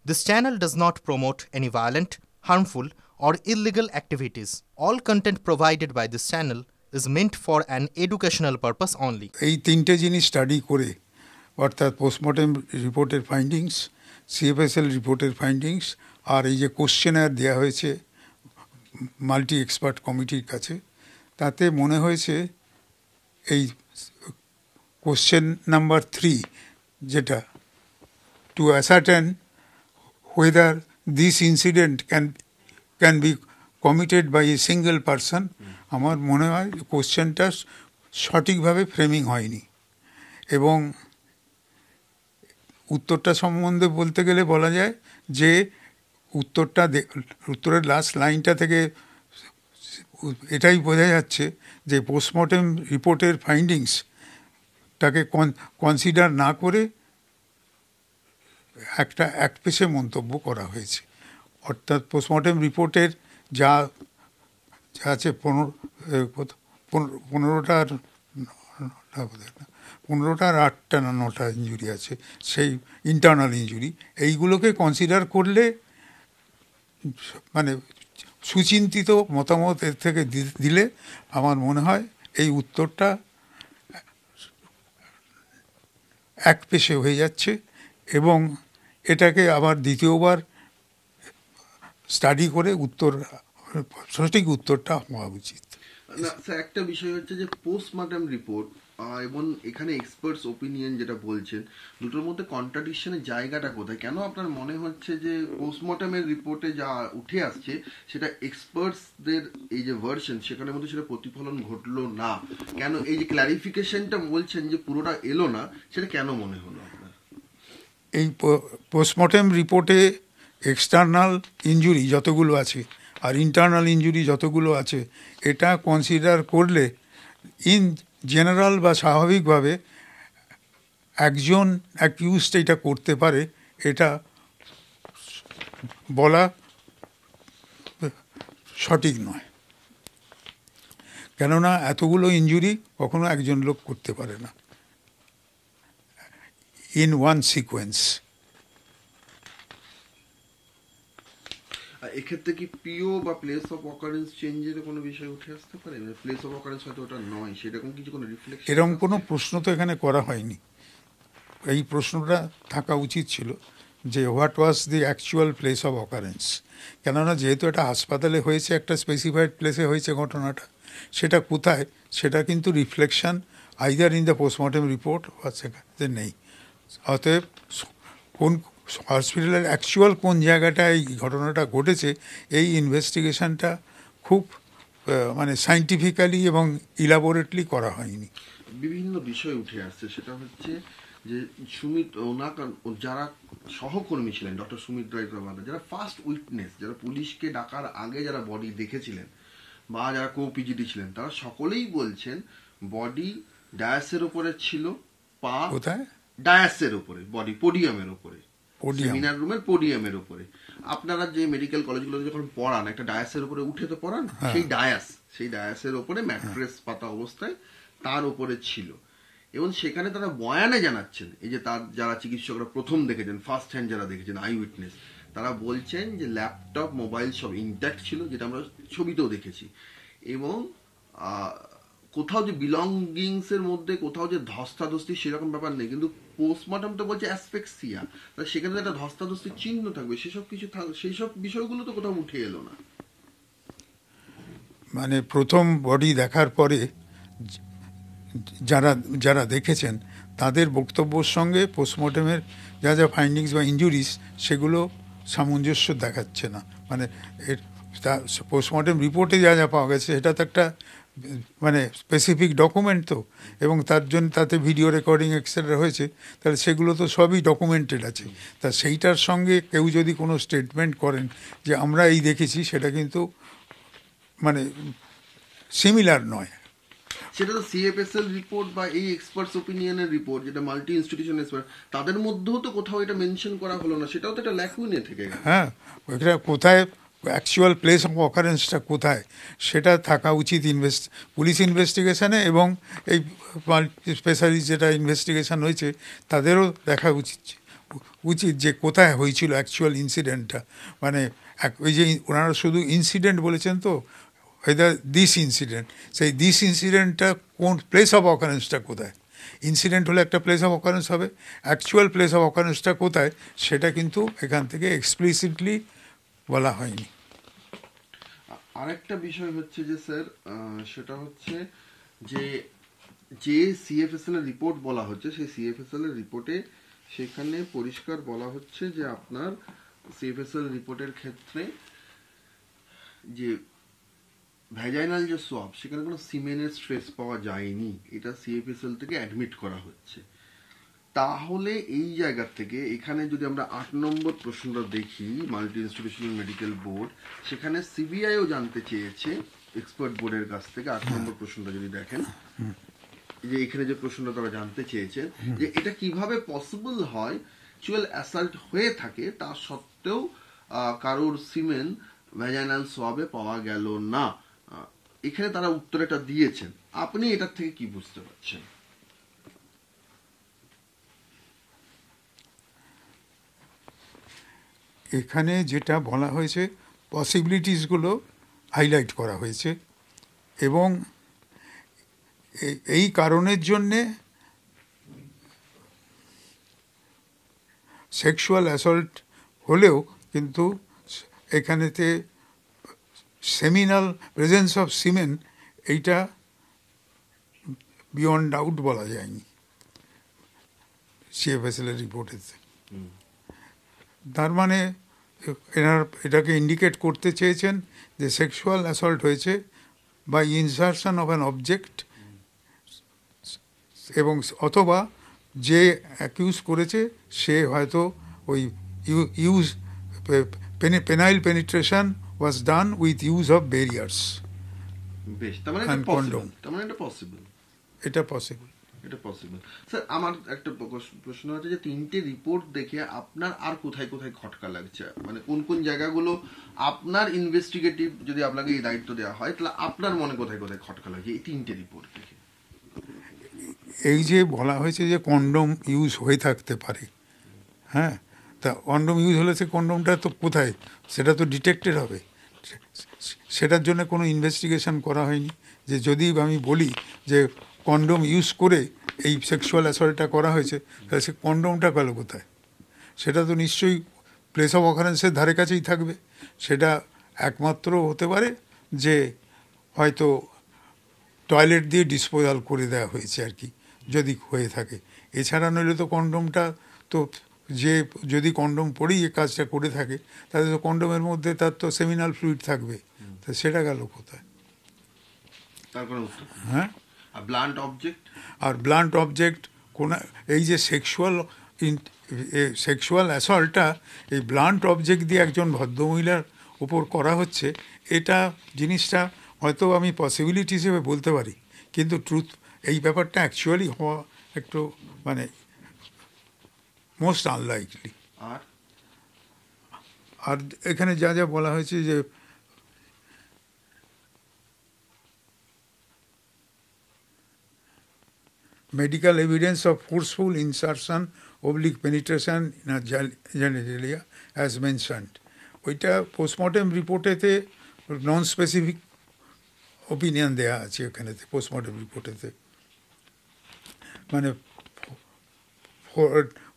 This channel does not promote any violent, harmful, or illegal activities. All content provided by this channel is meant for an educational purpose only. এই তিনটে জিনিস study করে অর্থাৎ postmortem রিপোর্টের findings, CFSL রিপোর্টের findings, আর এই যে কোশ্চেনার দেওয়া হয়েছে মাল্টি এক্সপার্ট কমিটির কাছে, তাতে মনে হয়েছে এই কোশ্চেন নাম্বার 3 যেটা to ascertain whether this incident can be committed by a single person, আমার মনে হয় কোশ্চেনটা সঠিকভাবে ফ্রেমিং হয়নি। এবং উত্তরটা সম্বন্ধে বলতে গেলে বলা যায় যে উত্তরের লাস্ট লাইনটা থেকে এটাই বোঝা যাচ্ছে যে পোস্টমর্টেম রিপোর্টের ফাইন্ডিংসটাকে কনসিডার না করে একটা একপেশে মন্তব্য করা হয়েছে। অর্থাৎ পোস্টমর্টেম রিপোর্টের যা আছে 15টা আর 8টা না 9টা ইঞ্জুরি আছে, সেই ইন্টারনাল ইঞ্জুরি, এইগুলোকে কনসিডার করলে মানে সুচিন্তিত মতামত এর থেকে দিলে আমার মনে হয় এই উত্তরটা একপেশে হয়ে যাচ্ছে এবং এটাকে আবার দ্বিতীয়বার স্টাডি করে সঠিক উত্তরটা হওয়া উচিত। স্যার, একটা বিষয় হচ্ছে যে পোস্টমর্টম রিপোর্ট এবং এখানে এক্সপার্টস ওপিনিয়ন যেটা বলছেন, দুটোর মধ্যে কন্ট্রাডিকশনের জায়গাটা কোথায়? কেন আপনার মনে হচ্ছে যে পোস্টমর্টমের রিপোর্টে যা উঠে আসছে সেটা এক্সপার্টসদের এই যে ভার্সন সেখানের মধ্যে সেটা প্রতিফলন ঘটলো না? কেন এই যে ক্ল্যারিফিকেশনটা বলছেন যে পুরোটা এলো না, সেটা কেন মনে হলো আপনার? এই পোস্টমর্টেম রিপোর্টে এক্সটার্নাল ইনজুরি যতগুলো আছে আর ইন্টারনাল ইনজুরি যতগুলো আছে, এটা কনসিডার করলে ইন জেনারেল বা স্বাভাবিকভাবে একজন অ্যাকিউজড এটা করতে পারে, এটা বলা সঠিক নয়। কেননা এতগুলো ইনজুরি কখনো একজন লোক করতে পারে না in one sequence. এক্ষেত্রে কি পিও বা প্লেস অফ অকারেন্স চেঞ্জের কোনো বিষয় উঠে আসতে পারে? মানে প্লেস অফ অকারেন্স হয়তো ওটা নয়, সেরকম কিছু কোনো রিফ্লেকশন? এরকম কোনো প্রশ্ন তো এখানে করা হয়নি। এই প্রশ্নটা থাকা উচিত ছিল যে what was the actual place of occurrence. কেননা যেহেতু এটা হাসপাতালে হয়েছে, একটা স্পেসিফাইড প্লেসে হয়েছে ঘটনাটা, সেটা কোথায় সেটা কিন্তু reflection either in the postmortem report বা সেখানে নেই। অতএব কোন হসপিটালের অ্যাকচুয়াল কোন জায়গাটায় এই ঘটনাটা ঘটেছে, এই ইনভেস্টিগেশনটা খুব মানে সাইন্টিফিক্যালি এবং ইলাবোরেটলি করা হয়নি। বিভিন্ন বিষয় উঠে আসছে, সেটা হচ্ছে যে সুমিত যারা সহকর্মী ছিলেন ডক্টর সুমিত রায়, যারা ফার্স্ট উইটনেস, যারা পুলিশকে ডাকার আগে যারা বডি দেখেছিলেন বা যারা কো-পিজিটি ছিলেন, তারা সকলেই বলছেন বডি ডায়াসের উপরে ছিল, পা কোথায়? ডায়াসের উপরে, বডি পোডিয়ামের উপরে, পোডিয়াম, সেমিনার রুমের পোডিয়ামের উপরে। আপনারা যে মেডিকেল কলেজগুলোতে যখন পড়ান, একটা ডায়াসের উপরে উঠে তো পড়ান, সেই ডায়াসের উপরে ম্যাট্রেস পাতা অবস্থায় তার উপরে ছিল। এবং সেখানে তারা বয়ানে জানাচ্ছেন, এই যে তার যারা চিকিৎসকরা প্রথম দেখেছেন, ফার্স্ট হ্যান্ড যারা দেখেছেন, আই উইটনেস, তারা বলছেন যে ল্যাপটপ, মোবাইল সব ইনট্যাক্ট ছিল, যেটা আমরা ছবিতেও দেখেছি। এবং কোথাও যে বিলঙ্গিংস এর মধ্যে কোথাও যে ধস্তাধস্তি সেরকম ব্যাপার নেই, কিন্তু পোস্টমর্টম তো বলছে অ্যাসফেক্সিয়া, সেখানে একটা ধস্তাধস্তির চিহ্ন থাকবে, সেসব বিষয়গুলো তো কোথাও উঠে এলো না। মানে প্রথম বডি দেখার পরে যারা দেখেছেন তাদের বক্তব্যের সঙ্গে পোস্টমর্টমের যা যা ফাইন্ডিংস বা ইনজুরিস সেগুলো সামঞ্জস্য দেখাচ্ছে না। মানে পোস্টমর্টম রিপোর্টে যা যা পাওয়া গেছে এটা তো একটা মানে স্পেসিফিক ডকুমেন্ট তো, এবং তার জন্য তাতে ভিডিও রেকর্ডিং এক্সেট্রা হয়েছে, তাহলে সেগুলো তো সবই ডকুমেন্টেড আছে। তা সেইটার সঙ্গে কেউ যদি কোনো স্টেটমেন্ট করেন যে আমরা এই দেখেছি, সেটা কিন্তু মানে সিমিলার নয়। সেটা তো সিএফএসএল রিপোর্ট বা এই এক্সপার্টস ওপিনিয়নের রিপোর্ট, যেটা মাল্টি ইনস্টিটিউশন এক্সপার্ট, তাদের মধ্যেও তো কোথাও এটা মেনশন করা হলো না, সেটাও তো একটা ল্যাকুইনে থেকে গেল। হ্যাঁ, ওইটা কোথায় অ্যাকচুয়াল প্লেস অফ অকারেন্সটা কোথায় সেটা থাকা উচিত পুলিশ ইনভেস্টিগেশনে, এবং এই স্পেশালিস্ট যেটা ইনভেস্টিগেশন হয়েছে তাদেরও দেখা উচিত উচিত যে কোথায় হয়েছিল অ্যাকচুয়াল ইনসিডেন্টটা, মানে ওই যে ওনারা শুধু ইনসিডেন্ট বলেছেন তো, ওয়েদার দিস ইনসিডেন্ট, সেই দিস ইনসিডেন্টটা কোন প্লেস অফ অকারেন্সটা কোথায়, ইনসিডেন্ট হলে একটা প্লেস অফ অকারেন্স হবে, অ্যাকচুয়াল প্লেস অফ অকারেন্সটা কোথায় সেটা কিন্তু এখান থেকে এক্সপ্লিসিটলি বলা হয়নি। আরেকটা বিষয় হচ্ছে যে স্যার, সেটা হচ্ছে যে যে সিএফএসএল এর রিপোর্ট বলা হচ্ছে, সেই সিএফএসএল এর রিপোর্টে সেখানে পরিষ্কার বলা হচ্ছে যে আপনার সিএফএসএল রিপোর্টের ক্ষেত্রে যে ভ্যাজাইনাল যে সোয়াব, সেখানে কোনো সিমেনের স্ট্রেস পাওয়া যায়নি, এটা সিএফএসএল থেকে অ্যাডমিট করা হচ্ছে। তাহলে এই জায়গা থেকে এখানে যদি আমরা 8 নম্বর প্রশ্নটা দেখি, মাল্টি ইনস্টিটিউশনাল মেডিকেল বোর্ড, সেখানে সিবিআইও জানতে চেয়েছে এক্সপার্ট বোর্ডের কাছ থেকে। 8 নম্বর প্রশ্নটা যদি দেখেন, যে এখানে যে প্রশ্নটা তারা জানতে চেয়েছেন যে এটা কিভাবে পসিবল হয় অ্যাকচুয়াল অ্যাসাল্ট হয়ে থাকে তা সত্ত্বেও কারোর সিমেন ভ্যাজাইনাল সোয়াবে পাওয়া গেল না। এখানে তারা উত্তর এটা দিয়েছেন, আপনি এটার থেকে কি বুঝতে পারছেন? এখানে যেটা বলা হয়েছে পসিবিলিটিসগুলো হাইলাইট করা হয়েছে, এবং এই কারণের জন্যে সেক্সুয়াল অ্যাসল্ট হলেও কিন্তু এখানেতে সেমিনাল প্রেজেন্স অফ সিমেন এইটা বিয়ন্ড ডাউট বলা যায়নি সিএফএসএল এর রিপোর্টেতে। তার মানে এটাকে ইন্ডিকেট করতে চেয়েছেন যে সেক্সুয়াল অ্যাসল্ট হয়েছে by insertion of an object, এবং অথবা যে অ্যাকিউজ করেছে সে হয়তো ওই use penile penetration was done with use of barriers and condom. এটা পসিবল। স্যার আমার একটা প্রশ্ন হচ্ছে যে 3টে রিপোর্ট দেখে আপনার আর কোথায় কোথায় খটকা লাগছে, মানে কোন কোন জায়গাগুলো আপনার ইনভেস্টিগেটিভ, যদি আপনাকে এই দায়িত্ব দেওয়া হয় তাহলে আপনার মনে কোথায় কোথায় খটকা লাগছে এই 3টে রিপোর্ট দেখে? এই যে বলা হয়েছে যে কন্ডোম ইউজ হয়ে থাকতে পারে, হ্যাঁ, তা কন্ডোম ইউজ হলে সে কন্ডোমটা তো কোথায়, সেটা তো ডিটেক্টেড হবে, সেটার জন্য কোনো ইনভেস্টিগেশন করা হয়নি। যে যদি আমি বলি যে কন্ডোম ইউজ করে এই সেক্সুয়াল অ্যাসল্টটা করা হয়েছে, তাহলে সে কন্ডোমটা গেল কোথায়? সেটা তো নিশ্চয়ই প্লেস অফ অকারেন্সের ধারে কাছেই থাকবে। সেটা একমাত্র হতে পারে যে হয়তো টয়লেট দিয়ে ডিসপোজাল করে দেওয়া হয়েছে আর কি, যদি হয়ে থাকে। এছাড়া নইলে তো কন্ডোমটা তো, যে যদি কন্ডোম পরেই এই কাজটা করে থাকে তাহলে তো কন্ডোমের মধ্যে তার তো সেমিনাল ফ্লুইড থাকবে, তা সেটা গেল কোথায়? হ্যাঁ, আর ব্লান্ট অবজেক্ট কোন, এই যে সেক্সুয়াল অ্যাসল্টটা এই ব্লান্ট অবজেক্ট দিয়ে একজন ভদ্রমহিলার উপর করা হচ্ছে, এটা জিনিসটা হয়তো আমি পসিবিলিটি হিসেবে বলতে পারি, কিন্তু ট্রুথ এই ব্যাপারটা অ্যাকচুয়ালি হওয়া একটু মানে মোস্ট আনলাইকলি। আর এখানে যা যা বলা হয়েছে যে medical evidence of forceful insertion oblique penetration in a genitalia as mentioned, ওইটা পোস্টমর্টেম রিপোর্টেতে নন স্পেসিফিক ওপিনিয়ন দেওয়া আছে ওখানেতে, পোস্টমর্টেম রিপোর্টেতে মানে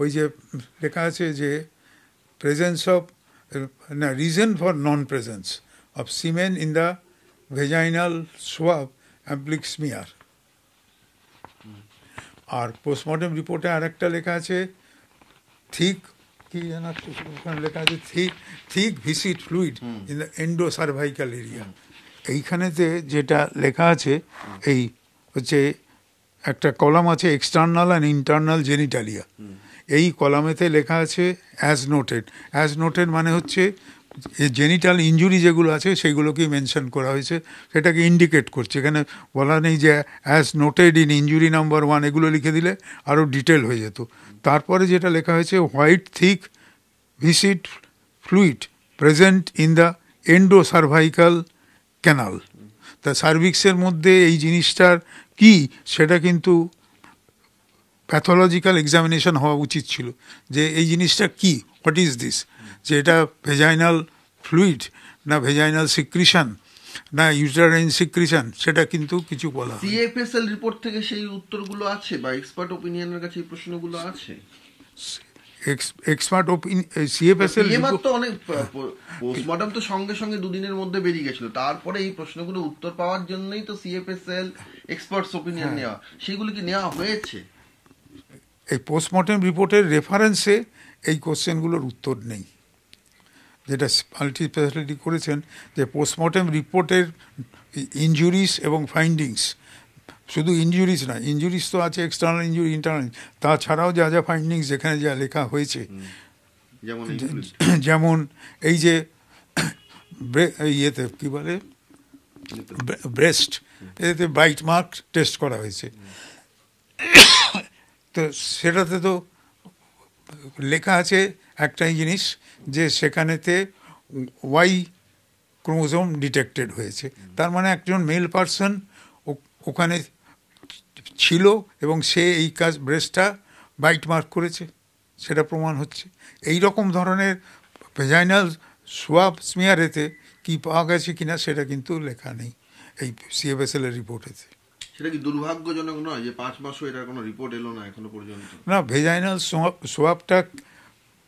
ওই যে লেখা আছে যে প্রেজেন্স অফ না reason for non presence of semen in the vaginal swab অ্যাপ্লিক স্মিয়ার। আর পোস্টমর্টেম রিপোর্টে আর একটা লেখা আছে থিক, কি যেন ওখানে লেখা আছে thick viscid fluid in the endocervical area. এইখানেতে যেটা লেখা আছে এই হচ্ছে একটা কলাম আছে এক্সটার্নাল অ্যান্ড ইন্টারনাল জেনিটালিয়া, এই কলামেতে লেখা আছে অ্যাজ নোটেড। অ্যাজ নোটেড মানে হচ্ছে জেনিটাল ইঞ্জুরি যেগুলো আছে সেগুলোকেই মেনশন করা হয়েছে, সেটাকে ইন্ডিকেট করছে। এখানে বলা নেই যে as noted in injury number 1, এগুলো লিখে দিলে আরও ডিটেল হয়ে যেত। তারপরে যেটা লেখা হয়েছে white thick viscid fluid present in the endocervical canal. তা সার্ভিক্সের মধ্যে এই জিনিসটার কি সেটা কিন্তু প্যাথোলজিক্যাল এক্সামিনেশন হওয়া উচিত ছিল, যে এই জিনিসটা কি, হোয়াট ইজ দিস, যে এটা ভেজাইনাল ফ্লুইড না ভেজাইনাল সিক্রিশন না ইউটারাইন সিক্রিশন, সেটা কিন্তু কিছু বলা হয়। সিএফএসএল রিপোর্ট থেকে সেই উত্তরগুলো আছে বা এক্সপার্ট ওপিনিয়নের কাছে এই প্রশ্নগুলো আছে? এক্সপার্ট সিএফএসএল তো অনেক পোস্টমর্টম তো সঙ্গে সঙ্গে দুদিনের মধ্যে বেরিয়ে গেছিল, তারপরে এই প্রশ্নগুলো উত্তর পাওয়ার জন্যই তো সিএফএসএল এক্সপার্টস ওপিনিয়ন নেওয়া, সেগুলো কি নেওয়া হয়েছে? এই পোস্টমর্টম রিপোর্টের রেফারেন্সে এই কোশ্চেনগুলোর উত্তর নেই। যেটা মাল্টি স্পেশালিটি করেছেন, যে পোস্টমর্টম রিপোর্টের ইনজুরিস এবং ফাইন্ডিংস, শুধু ইনজুরিস না, ইনজুরিস তো আছে, এক্সটার্নাল ইনজুরি, ইন্টারনাল, তাছাড়াও যা যা ফাইন্ডিংস যেখানে যা লেখা হয়েছে, যেমন এই যে ইয়েতে কী বলে ব্রেস্ট, এতে বাইট মার্ক টেস্ট করা হয়েছে, তো সেটাতে তো লেখা আছে একটাই জিনিস, যে সেখানেতে ওয়াই ক্রোমোজোম ডিটেক্টেড হয়েছে, তার মানে একজন মেল পারসন ওখানে ছিল এবং সে এই কাজ ব্রেস্টটা বাইট মার্ক করেছে, সেটা প্রমাণ হচ্ছে। এই রকম ধরনের ভেজাইনাল সোয়াব স্মিয়ারেতে কি পাওয়া গেছে কিনা সেটা কিন্তু লেখা নেই এই সিএফএসএল এর রিপোর্টেতে। সেটা কি দুর্ভাগ্যজনক নয় যে 5 মাসও এটার কোনো রিপোর্ট এলো না এখনো পর্যন্ত? না, ভেজাইনাল সোয়াবটা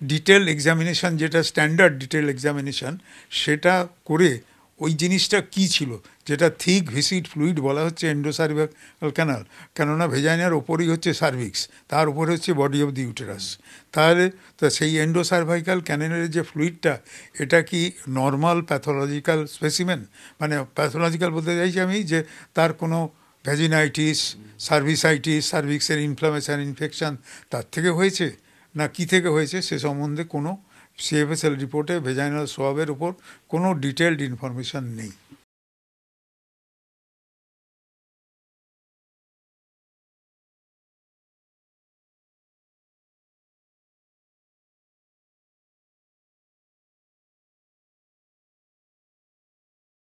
ডিটেল এক্সামিনেশন, যেটা স্ট্যান্ডার্ড ডিটেল এক্সামিনেশন, সেটা করে ওই জিনিসটা কি ছিল, যেটা থিক ভিসিড ফ্লুইড বলা হচ্ছে এন্ডোসার্ভিক্যাল ক্যানাল, কেননা ভেজাইনার ওপরেই হচ্ছে সার্ভিক্স, তার উপরে হচ্ছে বডি অফ দি ইউটেরাস, তাহলে তো সেই এন্ডোসার্ভাইকাল ক্যানালের যে ফ্লুইডটা, এটা কি নর্মাল প্যাথোলজিক্যাল স্পেসিমেন, মানে প্যাথোলজিক্যাল বলতে চাইছি আমি যে তার কোনো ভ্যাজিনাইটিস, সার্ভিসাইটিস, সার্ভিক্সের ইনফ্লামেশন, ইনফেকশন তার থেকে হয়েছে না কি থেকে হয়েছে, সে সম্বন্ধে কোনো সিএফএসএল রিপোর্টে ভেজাইনাল সোয়াবের উপর কোনো ডিটেলড ইনফরমেশন নেই।